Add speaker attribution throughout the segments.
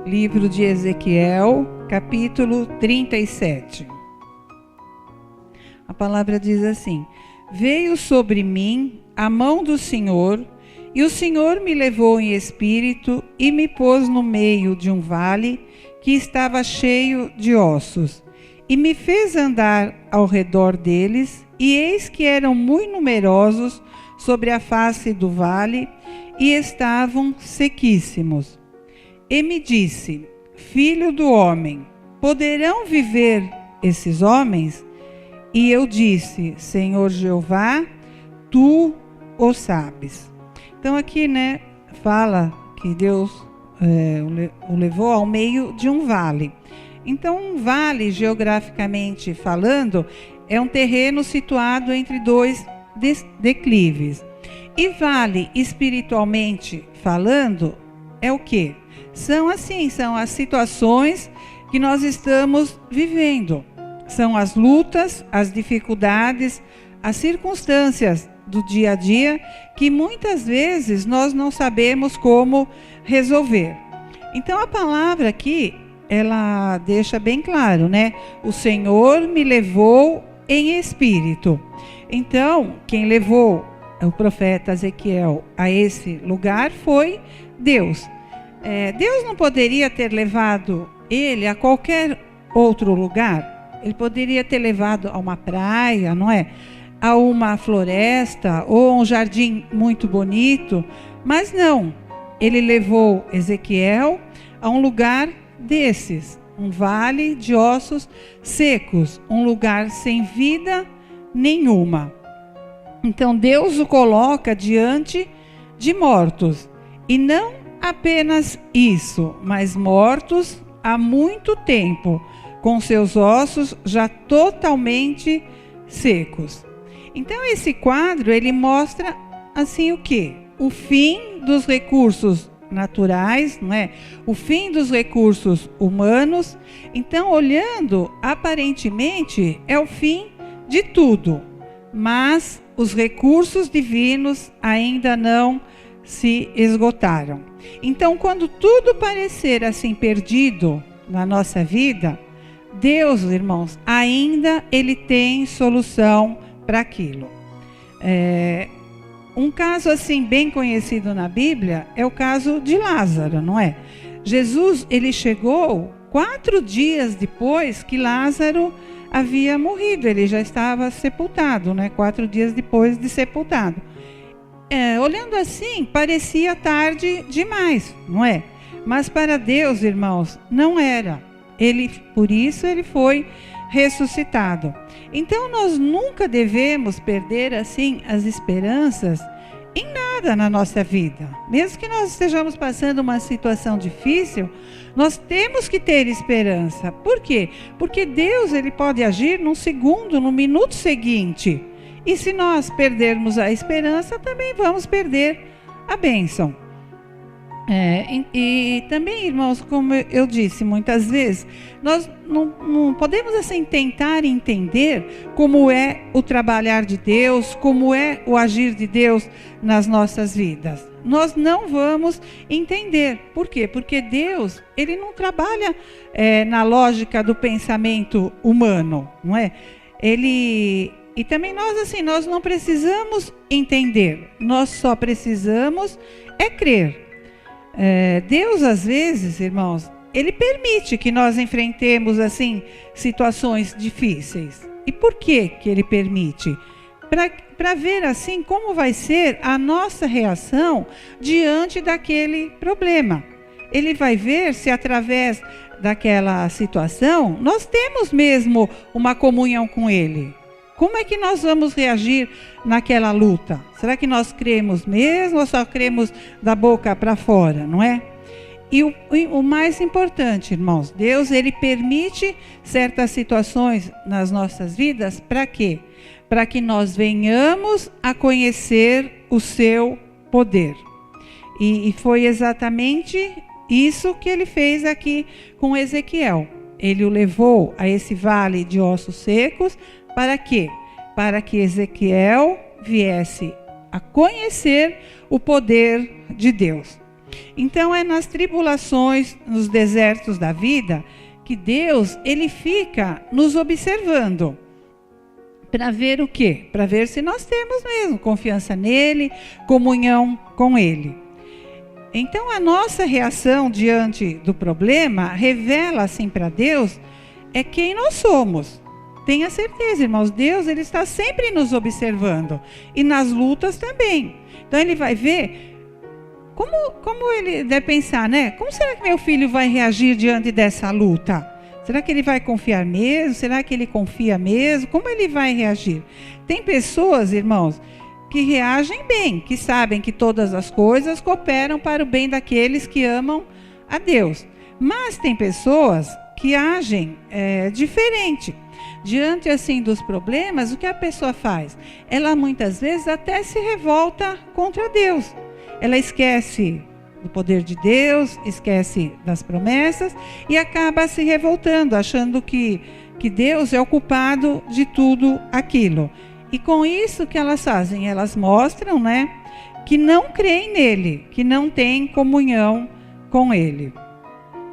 Speaker 1: Livro de Ezequiel, capítulo 37. A palavra diz assim: Veio sobre mim a mão do Senhor, e o Senhor me levou em espírito e me pôs no meio de um vale que estava cheio de ossos, e me fez andar ao redor deles, e eis que eram muito numerosos sobre a face do vale, e estavam sequíssimos. E me disse: Filho do homem, poderão viver esses homens? E eu disse: Senhor Jeová, tu o sabes. Então aqui, fala que Deus o levou ao meio de um vale. Então, um vale, geograficamente falando, é um terreno situado entre dois declives. E vale, espiritualmente falando, é o quê? São as situações que nós estamos vivendo. São as lutas, as dificuldades, as circunstâncias do dia a dia que muitas vezes nós não sabemos como resolver. Então a palavra aqui, ela deixa bem claro, O Senhor me levou em espírito. Então, quem levou o profeta Ezequiel a esse lugar foi Deus. Deus não poderia ter levado ele a qualquer outro lugar. Ele poderia ter levado a uma praia, a uma floresta ou um jardim muito bonito, mas não. Ele levou Ezequiel a um lugar desses, um vale de ossos secos, um lugar sem vida nenhuma. Então Deus o coloca diante de mortos, e não apenas isso, mas mortos há muito tempo, com seus ossos já totalmente secos. Então esse quadro, ele mostra assim o quê? O fim dos recursos naturais, O fim dos recursos humanos. Então, olhando, aparentemente é o fim de tudo, mas os recursos divinos ainda não se esgotaram. Então, quando tudo parecer assim perdido na nossa vida, Deus, irmãos, ainda Ele tem solução para aquilo. Um caso assim bem conhecido na Bíblia é o caso de Lázaro, Jesus, ele chegou 4 dias depois que Lázaro havia morrido. Ele já estava sepultado, 4 dias depois de sepultado. Olhando assim, parecia tarde demais, Mas para Deus, irmãos, não era. Por isso ele foi ressuscitado. Então nós nunca devemos perder assim as esperanças em nada na nossa vida. Mesmo que nós estejamos passando uma situação difícil, nós temos que ter esperança. Por quê? Porque Deus, ele pode agir num segundo, no minuto seguinte. E se nós perdermos a esperança, também vamos perder a bênção. E também, irmãos, como eu disse muitas vezes, nós não podemos assim tentar entender como é o trabalhar de Deus, como é o agir de Deus nas nossas vidas. Nós não vamos entender. Por quê? Porque Deus, ele não trabalha na lógica do pensamento humano, E também nós não precisamos entender, nós só precisamos crer. Deus, às vezes, irmãos, ele permite que nós enfrentemos assim situações difíceis. E por que ele permite? Para ver assim como vai ser a nossa reação diante daquele problema. Ele vai ver se através daquela situação nós temos mesmo uma comunhão com ele. Como é que nós vamos reagir naquela luta? Será que nós cremos mesmo ou só cremos da boca para fora, E o mais importante, irmãos, Deus, ele permite certas situações nas nossas vidas, para quê? Para que nós venhamos a conhecer o seu poder. E foi exatamente isso que ele fez aqui com Ezequiel. Ele o levou a esse vale de ossos secos. Para quê? Para que Ezequiel viesse a conhecer o poder de Deus. Então é nas tribulações, nos desertos da vida, que Deus, ele fica nos observando. Para ver o quê? Para ver se nós temos mesmo confiança nele, comunhão com ele. Então a nossa reação diante do problema revela assim para Deus quem nós somos. Tenha certeza, irmãos, Deus ele está sempre nos observando e nas lutas também. Então ele vai ver como ele deve pensar, né? Como será que meu filho vai reagir diante dessa luta? Será que ele vai confiar mesmo? Será que ele confia mesmo? Como ele vai reagir? Tem pessoas, irmãos, que reagem bem, que sabem que todas as coisas cooperam para o bem daqueles que amam a Deus. Mas tem pessoas que agem diferente. Diante assim dos problemas, o que a pessoa faz? Ela muitas vezes até se revolta contra Deus. Ela esquece do poder de Deus, esquece das promessas e acaba se revoltando, achando que Deus é o culpado de tudo aquilo. E com isso que elas fazem? Elas mostram, né, que não creem nele, que não têm comunhão com ele.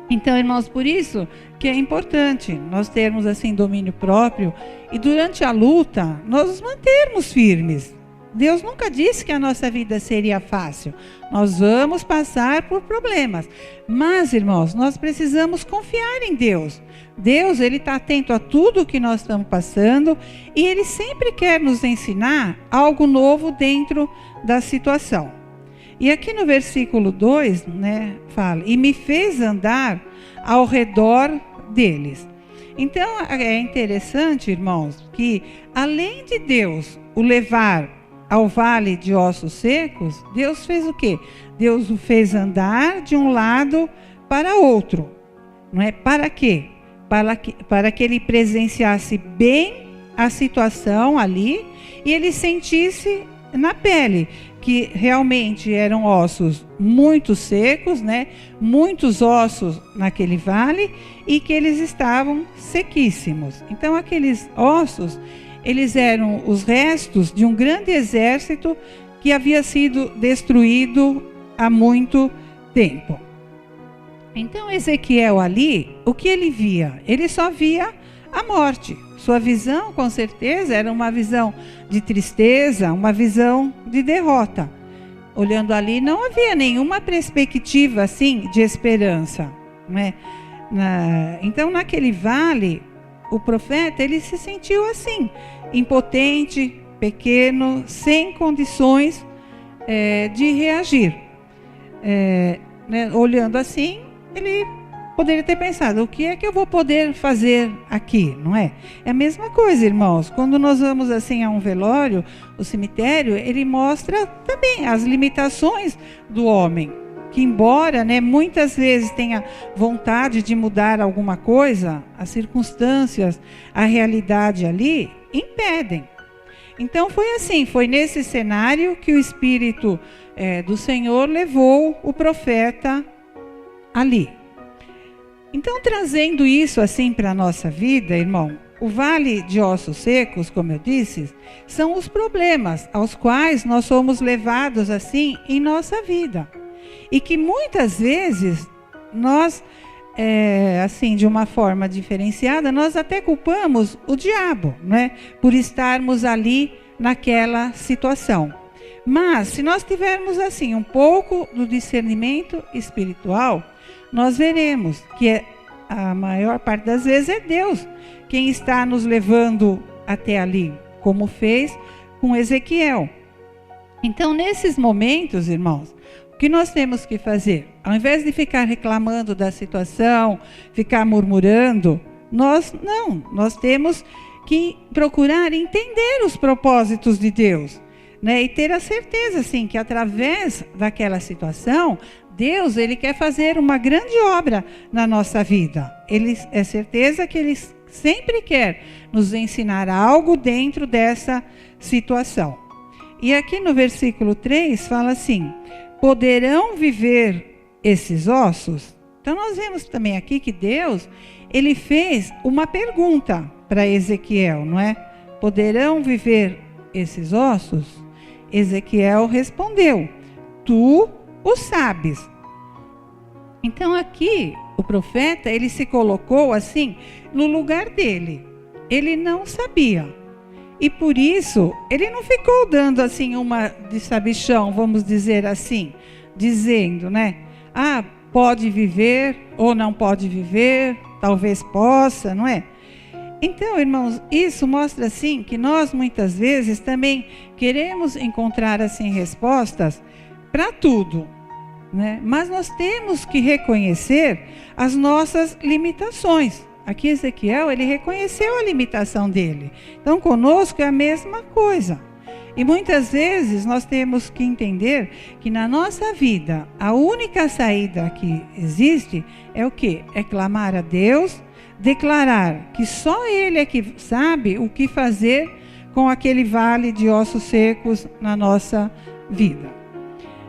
Speaker 1: Então, irmãos, por isso que é importante nós termos assim domínio próprio e durante a luta nós nos mantermos firmes. Deus nunca disse que a nossa vida seria fácil. Nós vamos passar por problemas. Mas, irmãos, nós precisamos confiar em Deus. Deus, ele está atento a tudo que nós estamos passando e ele sempre quer nos ensinar algo novo dentro da situação. E aqui no versículo 2, né, fala, e me fez andar ao redor deles. Então, é interessante, irmãos, que além de Deus o levar ao vale de ossos secos, Deus fez o quê? Deus o fez andar de um lado para outro. Não é? Para quê? Para que ele presenciasse bem a situação ali e ele sentisse na pele que realmente eram ossos muito secos, né? Muitos ossos naquele vale e que eles estavam sequíssimos. Então aqueles ossos, eles eram os restos de um grande exército que havia sido destruído há muito tempo. Então Ezequiel ali, o que ele via? Ele só via a morte. Sua visão, com certeza, era uma visão de tristeza, uma visão de derrota. Olhando ali, não havia nenhuma perspectiva assim de esperança, né? Então, naquele vale, o profeta ele se sentiu assim, impotente, pequeno, sem condições de reagir. Né? Olhando assim, ele poderia ter pensado, o que é que eu vou poder fazer aqui, não é? É a mesma coisa, irmãos. Quando nós vamos assim a um velório, o cemitério, ele mostra também as limitações do homem, que embora, né, muitas vezes tenha vontade de mudar alguma coisa, as circunstâncias, a realidade ali, impedem. Então foi assim, foi nesse cenário que o Espírito do Senhor levou o profeta ali. Então, trazendo isso assim para a nossa vida, irmão, o vale de ossos secos, como eu disse, são os problemas aos quais nós somos levados assim em nossa vida. E que muitas vezes nós, assim, de uma forma diferenciada, nós até culpamos o diabo, né, por estarmos ali naquela situação. Mas, se nós tivermos assim um pouco do discernimento espiritual, nós veremos que a maior parte das vezes é Deus quem está nos levando até ali, como fez com Ezequiel. Então, nesses momentos, irmãos, o que nós temos que fazer? Ao invés de ficar reclamando da situação, ficar murmurando, nós temos que procurar entender os propósitos de Deus, né? E ter a certeza, assim, que através daquela situação, Deus, ele quer fazer uma grande obra na nossa vida. Ele é certeza que ele sempre quer nos ensinar algo dentro dessa situação. E aqui no versículo 3 fala assim, poderão viver esses ossos? Então nós vemos também aqui que Deus, ele fez uma pergunta para Ezequiel, não é? Poderão viver esses ossos? Ezequiel respondeu, tu o sabes. Então aqui, o profeta, ele se colocou assim, no lugar dele. Ele não sabia. E por isso, ele não ficou dando assim uma de sabichão, vamos dizer assim, dizendo, né? Ah, pode viver ou não pode viver, talvez possa, não é? Então, irmãos, isso mostra assim que nós muitas vezes também queremos encontrar assim respostas para tudo, né? Mas nós temos que reconhecer as nossas limitações. Aqui Ezequiel, ele reconheceu a limitação dele. Então, conosco é a mesma coisa. E muitas vezes nós temos que entender que na nossa vida, a única saída que existe é o quê? É clamar a Deus, declarar que só Ele é que sabe o que fazer com aquele vale de ossos secos na nossa vida.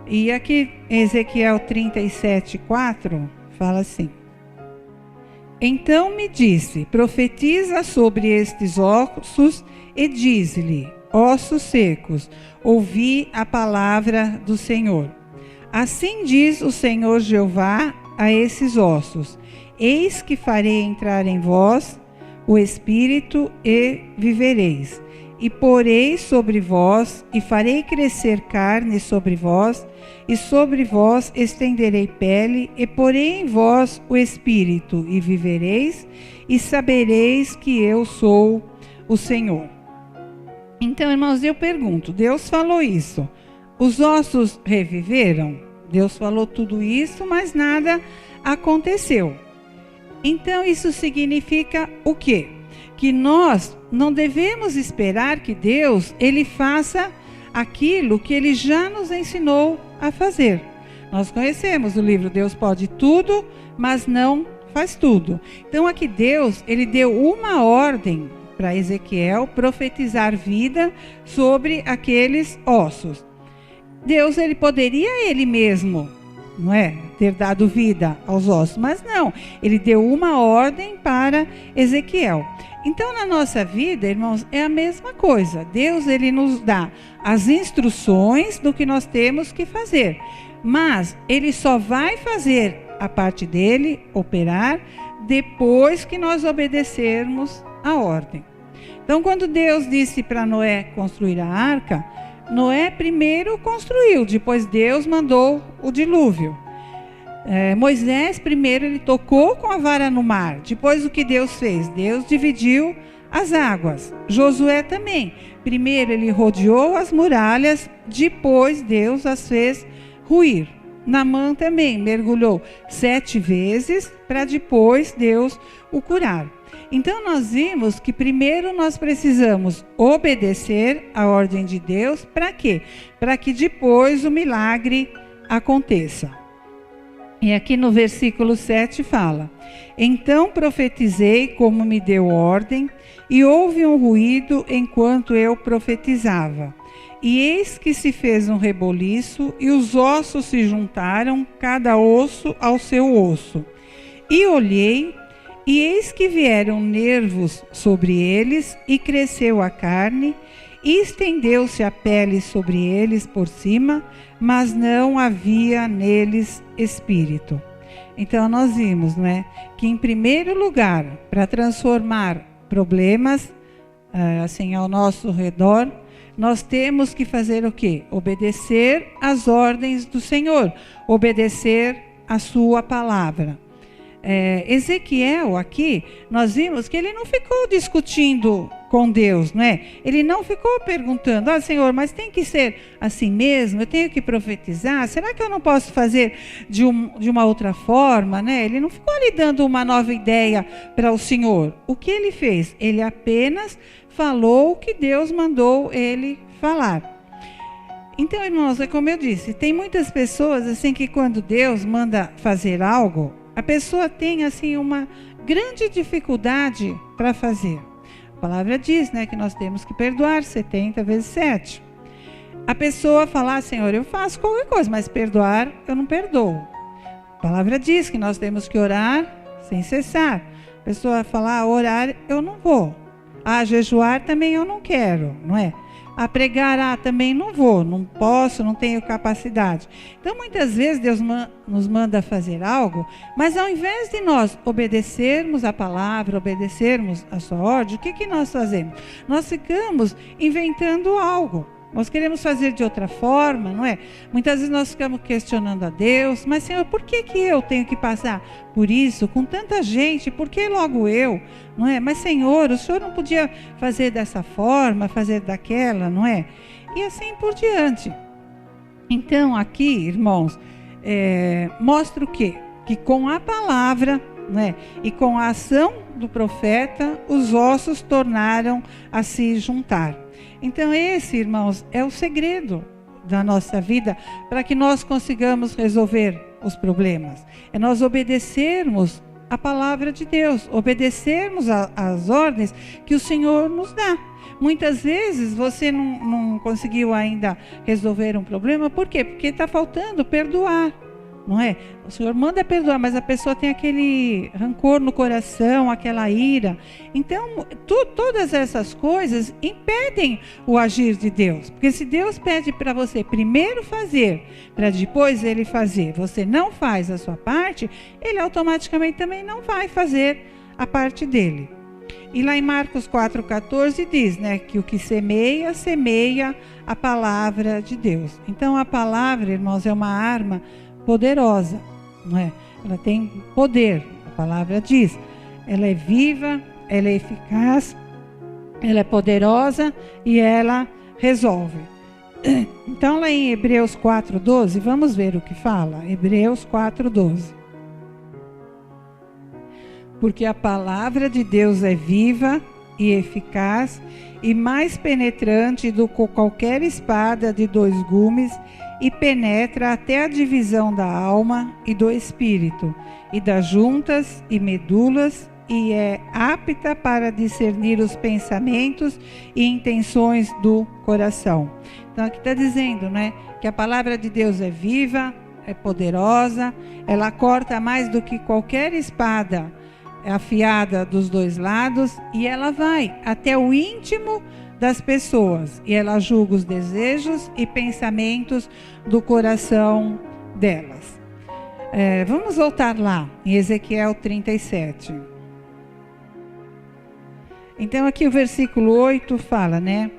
Speaker 1: E aqui Ezequiel 37:4 fala assim: Então me disse, profetiza sobre estes ossos e diz-lhe, ossos secos, ouvi a palavra do Senhor. Assim diz o Senhor Jeová a esses ossos: Eis que farei entrar em vós o Espírito e vivereis. E porei sobre vós, e farei crescer carne sobre vós, e sobre vós estenderei pele, e porei em vós o Espírito, e vivereis, e sabereis que eu sou o Senhor. Então, irmãos, eu pergunto, Deus falou isso, os ossos reviveram? Deus falou tudo isso, mas nada aconteceu. Então, isso significa o quê? Que nós não devemos esperar que Deus, ele faça aquilo que ele já nos ensinou a fazer. Nós conhecemos o livro Deus Pode Tudo, mas não faz tudo. Então, aqui Deus, ele deu uma ordem para Ezequiel profetizar vida sobre aqueles ossos. Deus, ele poderia ele mesmo, não é, ter dado vida aos ossos, mas não, ele deu uma ordem para Ezequiel. Então, na nossa vida, irmãos, é a mesma coisa. Deus, ele nos dá as instruções do que nós temos que fazer, mas ele só vai fazer a parte dele, operar, depois que nós obedecermos a ordem. Então, quando Deus disse para Noé construir a arca, Noé primeiro construiu, depois Deus mandou o dilúvio. Moisés primeiro ele tocou com a vara no mar, depois o que Deus fez? Deus dividiu as águas. Josué também, primeiro ele rodeou as muralhas, depois Deus as fez ruir. Naamã também mergulhou 7 vezes para depois Deus o curar. Então nós vimos que primeiro nós precisamos obedecer a ordem de Deus, para quê? Para que depois o milagre aconteça. E aqui no versículo 7 fala: Então profetizei como me deu ordem, e houve um ruído enquanto eu profetizava. E eis que se fez um reboliço, e os ossos se juntaram, cada osso ao seu osso. E olhei, e eis que vieram nervos sobre eles, e cresceu a carne, e estendeu-se a pele sobre eles por cima, mas não havia neles espírito. Então nós vimos, né, que em primeiro lugar, para transformar problemas assim ao nosso redor, nós temos que fazer o quê? Obedecer às ordens do Senhor, obedecer a sua palavra. Ezequiel aqui, nós vimos que ele não ficou discutindo com Deus, não é? Ele não ficou perguntando: Senhor, mas tem que ser assim mesmo? Eu tenho que profetizar? Será que eu não posso fazer de uma outra forma, né? Ele não ficou ali dando uma nova ideia para o Senhor. O que ele fez? Ele apenas falou o que Deus mandou ele falar. Então, irmãos, é como eu disse, tem muitas pessoas assim que quando Deus manda fazer algo, a pessoa tem assim uma grande dificuldade para fazer. A palavra diz, né, que nós temos que perdoar 70 vezes 7. A pessoa falar: Senhor, eu faço qualquer coisa, mas perdoar eu não perdoo. A palavra diz que nós temos que orar sem cessar. A pessoa falar: orar eu não vou. Jejuar também eu não quero, não é? a pregar, também não vou, não posso, não tenho capacidade. Então, muitas vezes, Deus nos manda fazer algo, mas ao invés de nós obedecermos a palavra, obedecermos a sua ordem, o que nós fazemos? Nós ficamos inventando algo. Nós queremos fazer de outra forma, não é? Muitas vezes nós ficamos questionando a Deus, mas Senhor, por que eu tenho que passar por isso com tanta gente? Por que logo eu? Não é? Mas Senhor, o Senhor não podia fazer dessa forma, fazer daquela, não é? E assim por diante. Então aqui, irmãos, mostra o quê? Que com a palavra, né, e com a ação do profeta, os ossos tornaram a se juntar. Então esse, irmãos, é o segredo da nossa vida para que nós consigamos resolver os problemas. É nós obedecermos a palavra de Deus, obedecermos às ordens que o Senhor nos dá. Muitas vezes você não conseguiu ainda resolver um problema, por quê? Porque está faltando perdoar. Não é? O Senhor manda perdoar, mas a pessoa tem aquele rancor no coração, aquela ira. Então, todas essas coisas impedem o agir de Deus. Porque se Deus pede para você primeiro fazer, para depois Ele fazer, você não faz a sua parte, Ele automaticamente também não vai fazer a parte dele. E lá em Marcos 4,14 diz, né, que o que semeia, semeia a palavra de Deus. Então, a palavra, irmãos, é uma arma poderosa, não é? Ela tem poder, a palavra diz. Ela é viva, ela é eficaz, ela é poderosa e ela resolve. Então, lá em Hebreus 4,12, vamos ver o que fala. Hebreus 4,12. Porque a palavra de Deus é viva e eficaz e mais penetrante do que qualquer espada de 2 gumes, e penetra até a divisão da alma e do espírito, e das juntas e medulas, e é apta para discernir os pensamentos e intenções do coração. Então aqui está dizendo, né, que a palavra de Deus é viva, é poderosa, ela corta mais do que qualquer espada afiada dos 2 lados, e ela vai até o íntimo das pessoas, e ela julga os desejos e pensamentos do coração delas. Vamos voltar lá, em Ezequiel 37. Então aqui o versículo 8 fala, né?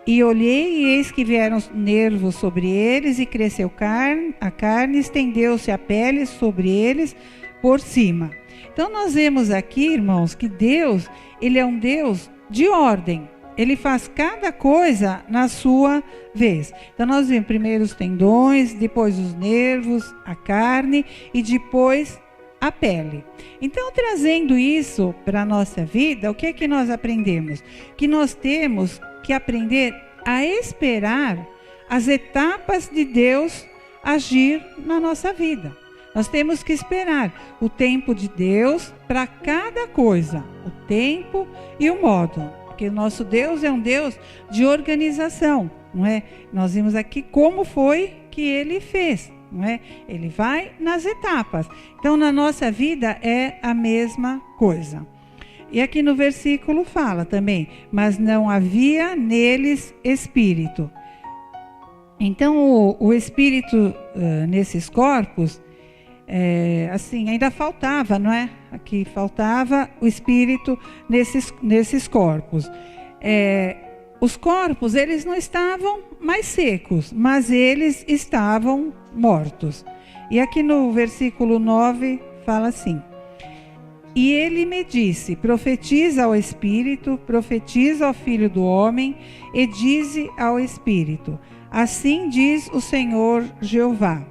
Speaker 1: E olhei, e eis que vieram nervos sobre eles, e cresceu a carne, estendeu-se a pele sobre eles por cima. Então nós vemos aqui, irmãos, que Deus, Ele é um Deus de ordem. Ele faz cada coisa na sua vez. Então nós vemos primeiro os tendões, depois os nervos, a carne e depois a pele. Então, trazendo isso para a nossa vida, o que é que nós aprendemos? Que nós temos que aprender a esperar as etapas de Deus agir na nossa vida. Nós temos que esperar o tempo de Deus para cada coisa, o tempo e o modo. Porque o nosso Deus é um Deus de organização, não é? Nós vimos aqui como foi que Ele fez, não é? Ele vai nas etapas. Então, na nossa vida é a mesma coisa. E aqui no versículo fala também, mas não havia neles espírito. Então, o espírito nesses corpos, assim, ainda faltava, não é? Aqui faltava o espírito nesses corpos. Os corpos, eles não estavam mais secos, mas eles estavam mortos. E aqui no versículo 9 fala assim: e ele me disse, profetiza ao espírito, profetiza ao filho do homem, e dize ao espírito, assim diz o Senhor Jeová.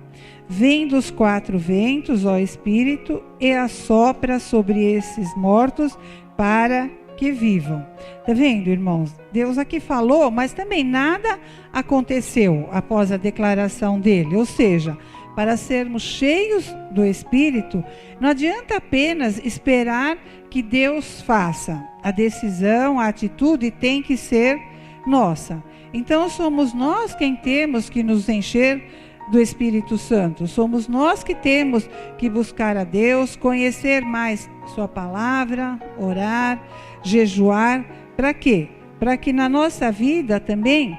Speaker 1: Vem dos 4 ventos, ó Espírito, e assopra sobre esses mortos para que vivam. Está vendo, irmãos? Deus aqui falou, mas também nada aconteceu após a declaração dele. Ou seja, para sermos cheios do Espírito, não adianta apenas esperar que Deus faça. A decisão, a atitude tem que ser nossa. Então, somos nós quem temos que nos encher do Espírito Santo. Somos nós que temos que buscar a Deus, conhecer mais sua palavra, orar, jejuar. Para quê? para que na nossa vida também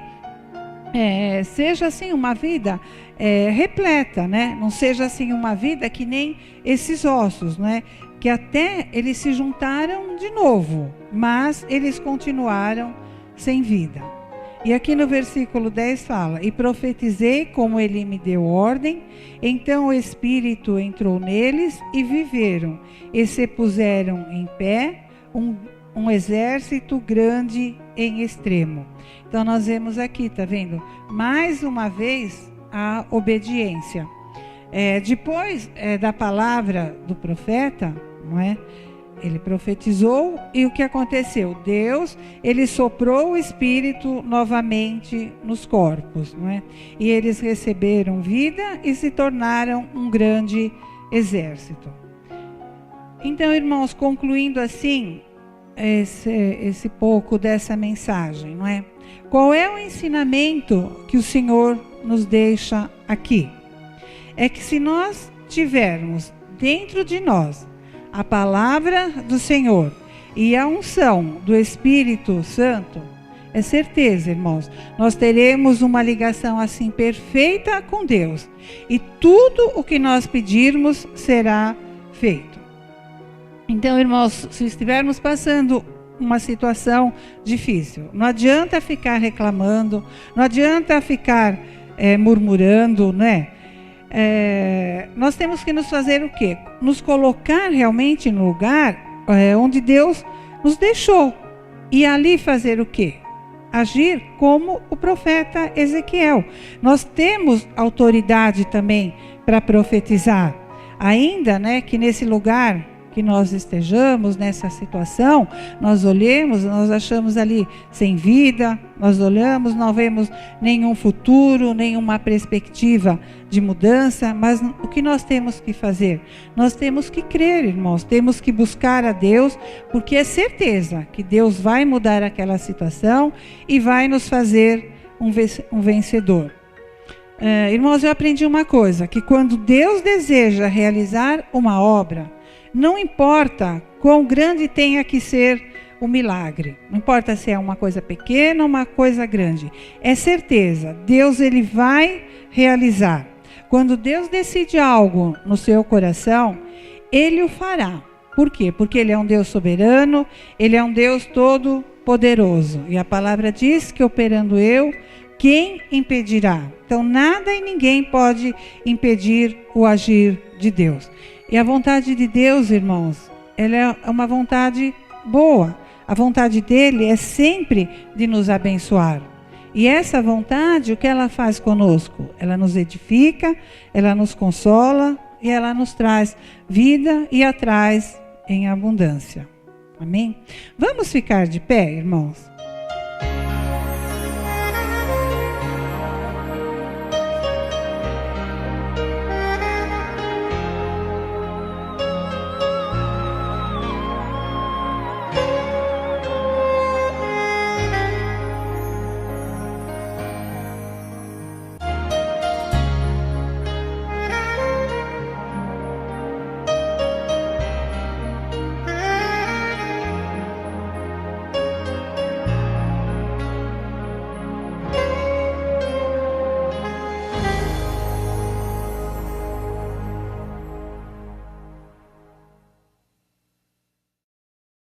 Speaker 1: seja assim uma vida repleta, né? Não seja assim uma vida que nem esses ossos, né? Que até eles se juntaram de novo, mas eles continuaram sem vida. E aqui no versículo 10 fala: e profetizei como ele me deu ordem, então o Espírito entrou neles e viveram, e se puseram em pé um exército grande em extremo. Então nós vemos aqui, tá vendo? Mais uma vez a obediência. Depois da palavra do profeta, não é? Ele profetizou e o que aconteceu? Deus, ele soprou o Espírito novamente nos corpos, não é? E eles receberam vida e se tornaram um grande exército. Então, irmãos, concluindo assim esse pouco dessa mensagem, não é? Qual é o ensinamento que o Senhor nos deixa aqui? É que se nós tivermos dentro de nós a palavra do Senhor e a unção do Espírito Santo, é certeza, irmãos, nós teremos uma ligação assim perfeita com Deus e tudo o que nós pedirmos será feito. Então, irmãos, se estivermos passando uma situação difícil, não adianta ficar reclamando, não adianta ficar murmurando, né? Nós temos que nos fazer o quê? Nos colocar realmente no lugar onde Deus nos deixou. E ali fazer o quê? Agir como o profeta Ezequiel. Nós temos autoridade também para profetizar. Ainda, né, que nesse lugar que nós estejamos, nessa situação, nós olhemos, nós achamos ali sem vida, nós olhamos, não vemos nenhum futuro, nenhuma perspectiva de mudança, mas o que nós temos que fazer? Nós temos que crer, irmãos, temos que buscar a Deus, porque é certeza que Deus vai mudar aquela situação e vai nos fazer um vencedor. Irmãos, eu aprendi uma coisa, que quando Deus deseja realizar uma obra, não importa quão grande tenha que ser o milagre. Não importa se é uma coisa pequena ou uma coisa grande. É certeza, Deus ele vai realizar. Quando Deus decide algo no seu coração, ele o fará. Por quê? Porque ele é um Deus soberano, ele é um Deus todo poderoso. E a palavra diz que operando eu, quem impedirá? Então nada e ninguém pode impedir o agir de Deus. E a vontade de Deus, irmãos, ela é uma vontade boa. A vontade dele é sempre de nos abençoar. E essa vontade, o que ela faz conosco? Ela nos edifica, ela nos consola e ela nos traz vida e a traz em abundância. Amém? Vamos ficar de pé, irmãos?